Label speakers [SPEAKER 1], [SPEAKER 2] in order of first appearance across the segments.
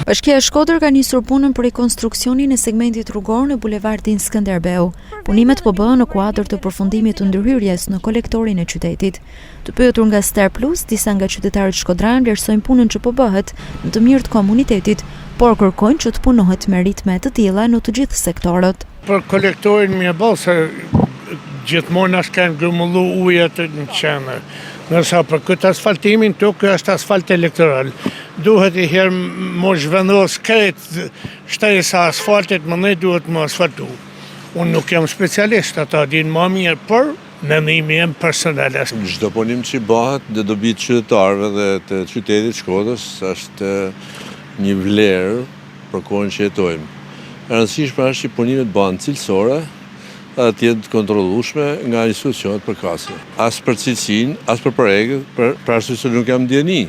[SPEAKER 1] Bashkia e Shkodër ka nisur punën për rekonstruksionin e segmentit rrugor në bulevardin Skënderbeu. Punimet po bëhen në kuadër të përfundimit të ndërhyrjes në kolektorin e qytetit. Të pyetur nga Star Plus, disa nga qytetarët shkodran vlerësojnë punën që po bëhet në të mirë të komunitetit, por kërkojnë që të punohet me ritme të tilla në të gjithë sektorët.
[SPEAKER 2] Për kolektorin më bëll se gjithmonë as kanë grumullu ujët në qenë. Nërsa për këtë asfaltimin, ky është asfalt elektoral. Duhet i herë më zhvendos kretë shtresa asfaltit, më ne duhet më asfaltu. Unë nuk jam specialist, ata din më mirë, por mendimi jem personal.
[SPEAKER 3] Çdo punim që bëhet në dobi të qytetarëve dhe të qytetit Shkodrës është një vlerë për kohën që jetojmë. E rëndësishme është që punimet bëhen cilësore, të jetë kontrollueshme nga institucionet përkatëse. As për cilësinë, as për projektet, për arsye se nuk jam dieni.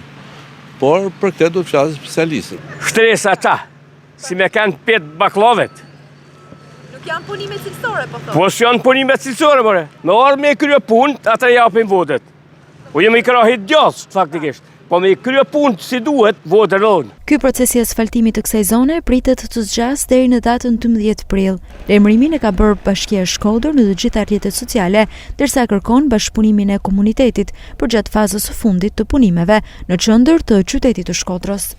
[SPEAKER 3] Por për këtë do të flasin specialistët.
[SPEAKER 4] Shtresa ata, si me kanë 5 baklavet.
[SPEAKER 1] Nuk janë punime cilësore, po thonë.
[SPEAKER 4] Po janë punime cilësore, more. Me ardhmë me krye punë, ata japin votet. Po jemi krahit djathtë faktikisht. Po me krye punë si duhet, votë rron.
[SPEAKER 1] Ky proces i asfaltimit të kësaj zone pritet të zgjasë deri në datën 12 prill. Lajmërimin e ka bërë Bashkia e Shkodër në të gjitha rrjetet sociale, ndërsa kërkon bashkëpunimin e komunitetit për gjatë fazës së fundit të punimeve në qendër të qytetit të Shkodrës.